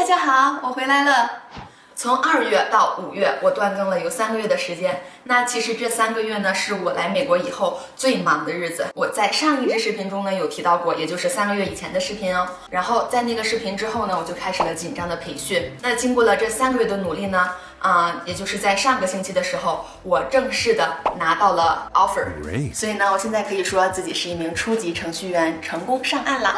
家好，我回来了。从2月到5月，我断更了有3个月的时间。那其实这3个月呢，是我来美国以后最忙的日子。我在上一支视频中呢有提到过，也就是3个月以前的视频哦。然后在那个视频之后呢，我就开始了紧张的培训。那经过了这3个月的努力呢，也就是在上个星期的时候，我正式的拿到了 offer。所以呢，我现在可以说自己是一名初级程序员，成功上岸了。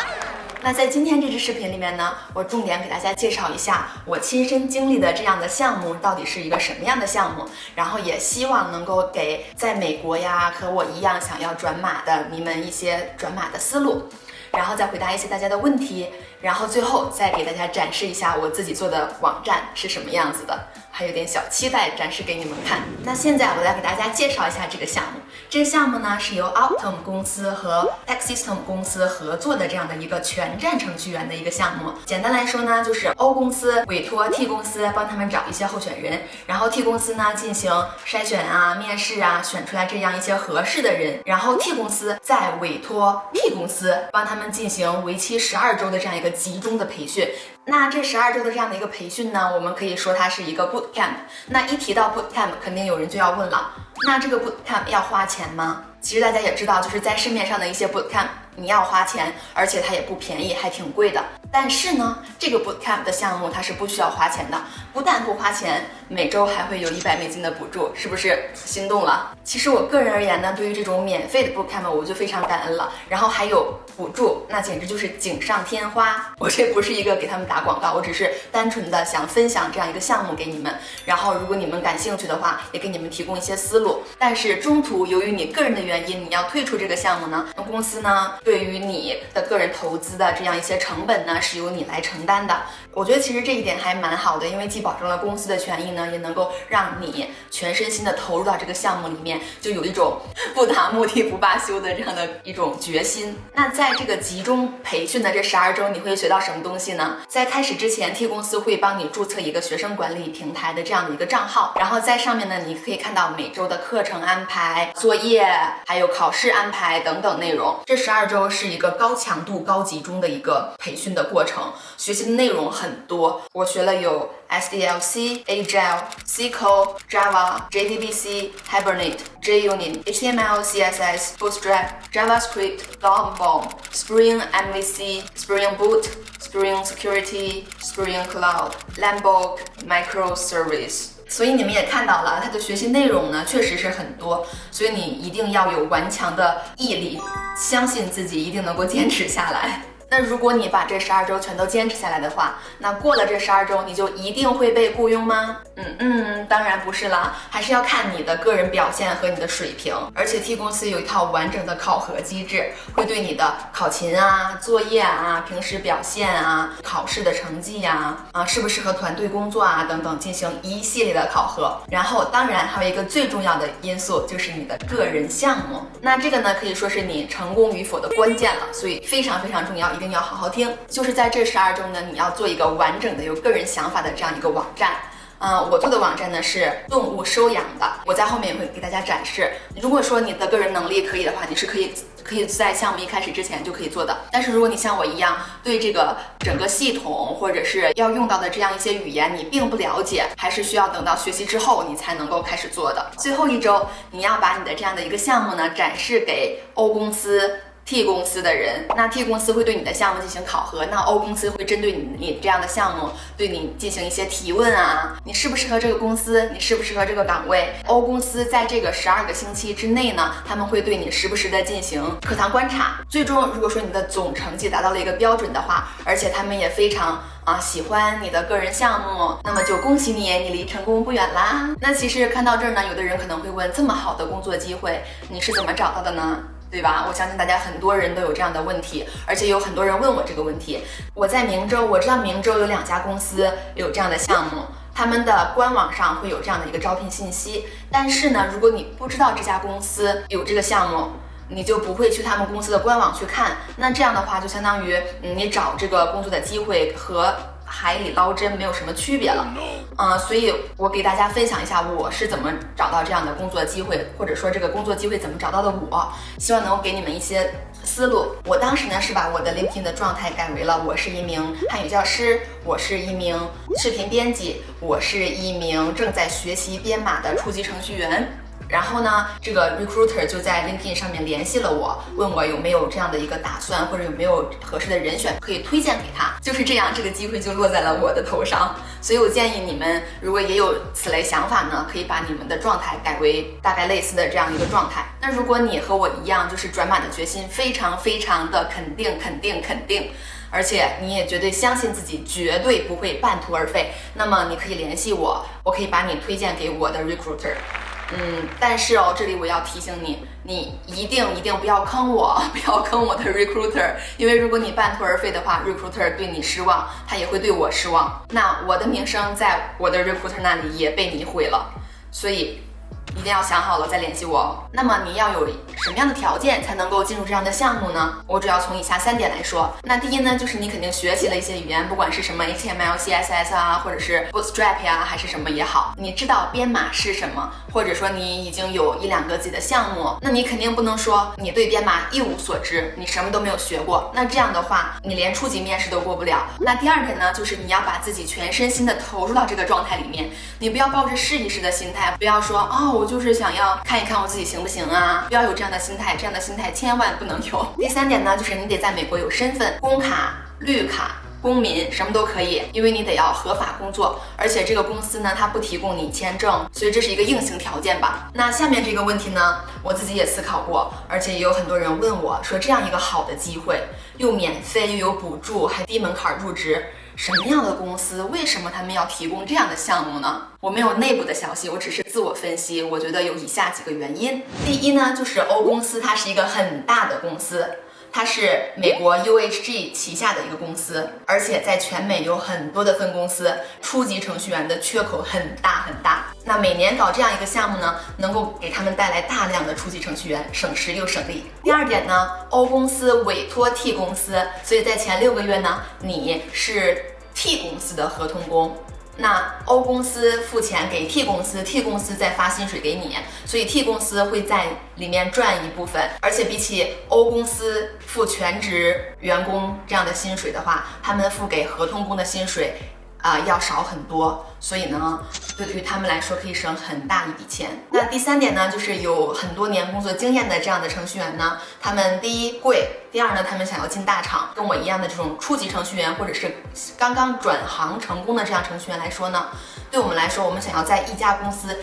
那在今天这支视频里面呢，我重点给大家介绍一下我亲身经历的这样的项目到底是一个什么样的项目，然后也希望能够给在美国呀和我一样想要转码的你们一些转码的思路，然后再回答一些大家的问题，然后最后再给大家展示一下我自己做的网站是什么样子的，还有点小期待展示给你们看。那现在我来给大家介绍一下这个项目。这个项目呢是由 Optum 公司和 TextSystem 公司合作的这样的一个全站程序员的一个项目。简单来说呢，就是 O 公司委托 T 公司帮他们找一些候选人，然后 T 公司呢进行筛选啊、面试啊，选出来这样一些合适的人，然后 T 公司再委托 P 公司帮他们进行为期12周的这样一个集中的培训。那这12周的这样的一个培训呢，我们可以说它是一个 bootcamp。那一提到 bootcamp， 肯定有人就要问了，那这个 bootcamp 要花钱吗？其实大家也知道，就是在市面上的一些 bootcamp， 你要花钱，而且它也不便宜，还挺贵的。但是呢，这个 bootcamp 的项目它是不需要花钱的，不但不花钱，每周还会有$100的补助，是不是心动了？其实我个人而言呢，对于这种免费的 bootcamp 我就非常感恩了，然后还有补助，那简直就是锦上添花。我这不是一个给他们打广告，我只是单纯的想分享这样一个项目给你们，然后如果你们感兴趣的话，也给你们提供一些思路。但是中途由于你个人的原因，你要退出这个项目呢，那公司呢对于你的个人投资的这样一些成本呢，是由你来承担的。我觉得其实这一点还蛮好的，因为既保证了公司的权益呢，也能够让你全身心的投入到这个项目里面，就有一种不达目的不罢休的这样的一种决心。那在这个集中培训的这12周，你会学到什么东西呢？在开始之前 T 公司会帮你注册一个学生管理平台的这样的一个账号，然后在上面呢，你可以看到每周的课程安排、作业，还有考试安排等等内容。这12周是一个高强度、高集中的一个培训的过程，学习的内容很多，我学了有 SDLC、Agile、C Code、Java、JDBC、Hibernate、JUnit、HTML、CSS、Bootstrap、JavaScript、Laravel、Spring MVC、Spring Security、Spring Cloud、Lambok、Microservice。所以你们也看到了，它的学习内容呢确实是很多，所以你一定要有顽强的毅力，相信自己一定能够坚持下来。那如果你把这12周全都坚持下来的话，那过了这12周你就一定会被雇佣吗？当然不是啦，还是要看你的个人表现和你的水平。而且 T 公司有一套完整的考核机制，会对你的考勤啊、作业啊、平时表现啊、考试的成绩呀、适不适合团队工作啊等等进行一系列的考核。然后当然还有一个最重要的因素，就是你的个人项目。那这个呢可以说是你成功与否的关键了，所以非常非常重要，一定要好好听。就是在这12周呢，你要做一个完整的有个人想法的这样一个网站。我做的网站呢是动物收养的，我在后面也会给大家展示。如果说你的个人能力可以的话，你是可以在项目一开始之前就可以做的。但是如果你像我一样，对这个整个系统或者是要用到的这样一些语言你并不了解，还是需要等到学习之后你才能够开始做的。最后1周，你要把你的这样的一个项目呢展示给 O 公司、T 公司的人，那 T 公司会对你的项目进行考核，那 O 公司会针对你这样的项目对你进行一些提问啊，你适不适合这个公司，你适不适合这个岗位。 O 公司在这个12个星期之内呢，他们会对你时不时的进行课堂观察，最终如果说你的总成绩达到了一个标准的话，而且他们也非常喜欢你的个人项目，那么就恭喜你，你离成功不远啦。那其实看到这儿呢，有的人可能会问，这么好的工作机会你是怎么找到的呢？对吧？我相信大家很多人都有这样的问题，而且有很多人问我这个问题。我在明州，我知道明州有2家公司有这样的项目，他们的官网上会有这样的一个招聘信息。但是呢，如果你不知道这家公司有这个项目，你就不会去他们公司的官网去看，那这样的话就相当于你找这个工作的机会和海里捞针没有什么区别了。所以我给大家分享一下我是怎么找到这样的工作机会，或者说这个工作机会怎么找到的，我希望能够给你们一些思路。我当时呢是把我的 LinkedIn 的状态改为了我是一名汉语教师，我是一名视频编辑，我是一名正在学习编码的初级程序员。然后呢，这个 recruiter 就在 LinkedIn 上面联系了我，问我有没有这样的一个打算，或者有没有合适的人选可以推荐给他。就是这样，这个机会就落在了我的头上。所以我建议你们，如果也有此类想法呢，可以把你们的状态改为大概类似的这样一个状态。那如果你和我一样，就是转码的决心非常的肯定，而且你也绝对相信自己绝对不会半途而废，那么你可以联系我，我可以把你推荐给我的 recruiter。但是这里我要提醒你，你一定不要坑我，不要坑我的 recruiter， 因为如果你半途而废的话 ，recruiter 对你失望，他也会对我失望，那我的名声在我的 recruiter 那里也被你毁了，所以一定要想好了再联系我哦。那么你要有什么样的条件才能够进入这样的项目呢？我主要从以下3点来说。那第一呢，就是你肯定学习了一些语言，不管是什么 HTML、CSS 啊，或者是 Bootstrap 呀，还是什么也好，你知道编码是什么，或者说你已经有1-2个自己的项目，那你肯定不能说你对编码一无所知，你什么都没有学过，那这样的话你连初级面试都过不了。那第2点呢，就是你要把自己全身心的投入到这个状态里面，你不要抱着试一试的心态，不要说我就是想要看一看我自己行不行啊，不要有这样的心态，这样的心态千万不能有。第3点呢，就是你得在美国有身份，工卡、绿卡、公民什么都可以，因为你得要合法工作，而且这个公司呢，它不提供你签证，所以这是一个硬性条件吧。那下面这个问题呢，我自己也思考过，而且也有很多人问我说，这样一个好的机会，又免费又有补助，还低门槛入职，什么样的公司为什么他们要提供这样的项目呢？我没有内部的消息，我只是自我分析，我觉得有以下几个原因。第一呢，就是欧公司它是一个很大的公司，它是美国 UHG 旗下的一个公司，而且在全美有很多的分公司，初级程序员的缺口很大。那每年搞这样一个项目呢，能够给他们带来大量的初级程序员，省时又省力。第2点呢，欧公司委托 T 公司，所以在前6个月呢，你是 T 公司的合同工。那欧公司付钱给 T 公司 ，T 公司再发薪水给你，所以 T 公司会在里面赚一部分。而且比起欧公司付全职员工这样的薪水的话，他们付给合同工的薪水要少很多，所以呢，对于他们来说可以省很大一笔钱。那第3点呢，就是有很多年工作经验的这样的程序员呢，他们第一贵，第2呢，他们想要进大厂。跟我一样的这种初级程序员，或者是刚刚转行成功的这样程序员来说呢，对我们来说，我们想要在一家公司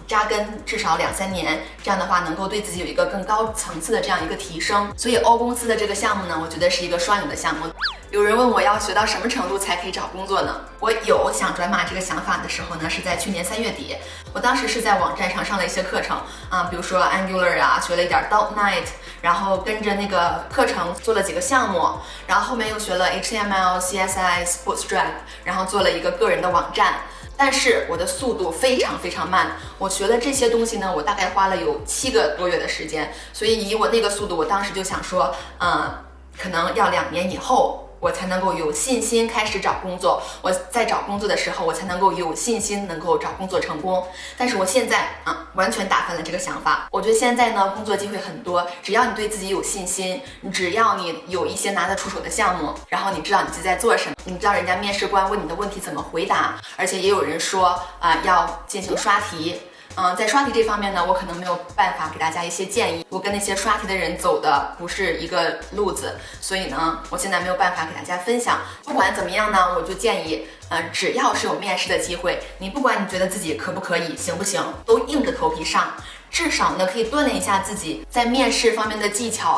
扎根至少2-3年，这样的话能够对自己有一个更高层次的这样一个提升。所以欧公司的这个项目呢，我觉得是一个双赢的项目。有人问我要学到什么程度才可以找工作呢？我有想转码这个想法的时候呢，是在去年3月底。我当时是在网站上上了一些课程比如说 Angular 学了一点 .NET， 然后跟着那个课程做了几个项目，然后后面又学了 HTML、CSS、Bootstrap， 然后做了一个个人的网站。但是我的速度非常慢，我学了这些东西呢，我大概花了有7个多月的时间，所以以我那个速度，我当时就想说，可能要2年以后。我才能够有信心开始找工作，我在找工作的时候，我才能够有信心能够找工作成功。但是我现在完全打翻了这个想法。我觉得现在呢，工作机会很多，只要你对自己有信心，只要你有一些拿得出手的项目，然后你知道你自己在做什么，你知道人家面试官问你的问题怎么回答，而且也有人说要进行刷题。在刷题这方面呢，我可能没有办法给大家一些建议，我跟那些刷题的人走的不是一个路子，所以呢，我现在没有办法给大家分享。不管怎么样呢，我就建议，只要是有面试的机会，你不管你觉得自己可不可以，行不行，都硬着头皮上。至少呢，可以锻炼一下自己在面试方面的技巧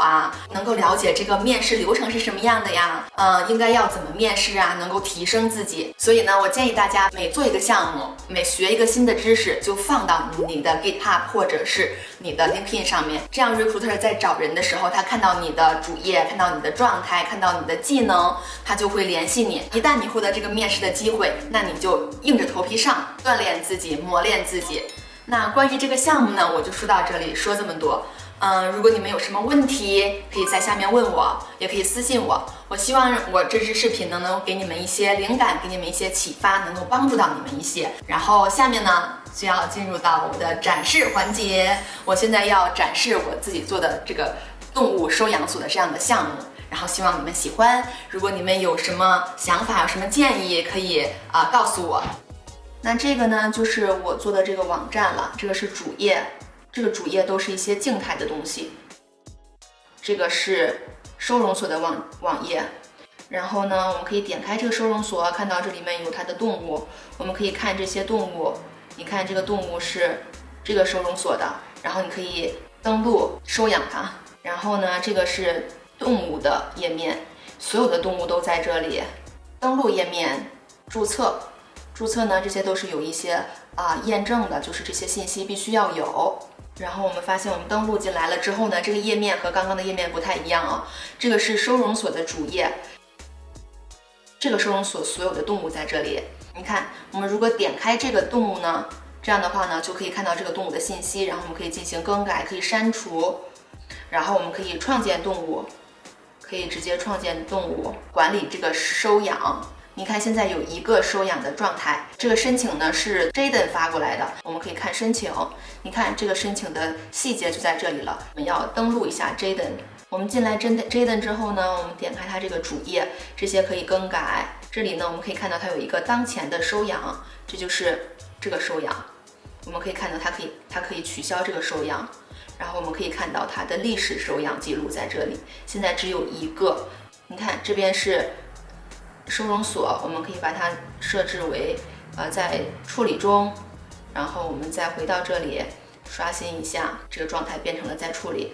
能够了解这个面试流程是什么样的呀，应该要怎么面试能够提升自己。所以呢，我建议大家每做一个项目，每学一个新的知识，就放到你的 GitHub 或者是你的 LinkedIn 上面，这样 Recruiter 在找人的时候，他看到你的主页，看到你的状态，看到你的技能，他就会联系你。一旦你获得这个面试的机会，那你就硬着头皮上，锻炼自己，磨练自己。那关于这个项目呢，我就说到这里，说这么多。如果你们有什么问题，可以在下面问我，也可以私信我。我希望我这支视频能够给你们一些灵感，给你们一些启发，能够帮助到你们一些。然后下面呢，就要进入到我的展示环节。我现在要展示我自己做的这个动物收养所的这样的项目，然后希望你们喜欢。如果你们有什么想法，有什么建议，可以告诉我。那这个呢，就是我做的这个网站了，这个是主页，这个主页都是一些静态的东西。这个是收容所的网页，然后呢，我们可以点开这个收容所，看到这里面有它的动物，我们可以看这些动物。你看这个动物是这个收容所的，然后你可以登录收养它。然后呢，这个是动物的页面，所有的动物都在这里。登录页面，注册呢，这些都是有一些验证的，就是这些信息必须要有。然后我们发现我们登录进来了之后呢，这个页面和刚刚的页面不太一样啊。这个是收容所的主页，这个收容所所有的动物在这里。你看，我们如果点开这个动物呢，这样的话呢，就可以看到这个动物的信息，然后我们可以进行更改，可以删除，然后我们可以创建动物，可以直接创建动物，管理这个收养。你看现在有一个收养的状态，这个申请呢是 Jaden 发过来的，我们可以看申请。你看这个申请的细节就在这里了。我们要登录一下 Jaden， 我们进来 Jaden 之后呢，我们点开它这个主页，这些可以更改。这里呢我们可以看到它有一个当前的收养，这就是这个收养。我们可以看到它可以取消这个收养，然后我们可以看到它的历史收养记录在这里，现在只有一个。你看这边是收容所，我们可以把它设置为在处理中，然后我们再回到这里刷新一下，这个状态变成了在处理。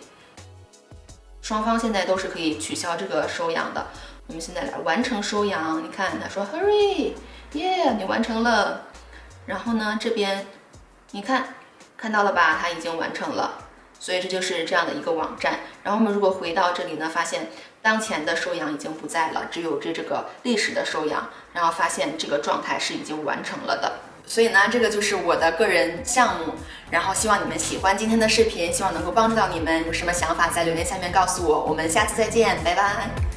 双方现在都是可以取消这个收养的。我们现在来完成收养，你看他说 Hurry， 耶，你完成了。然后呢，这边你看到了吧，它已经完成了。所以这就是这样的一个网站。然后我们如果回到这里呢，发现当前的收养已经不在了，只有这个历史的收养，然后发现这个状态是已经完成了的。所以呢，这个就是我的个人项目，然后希望你们喜欢今天的视频，希望能够帮助到你们。有什么想法在留言下面告诉我，我们下次再见，拜拜。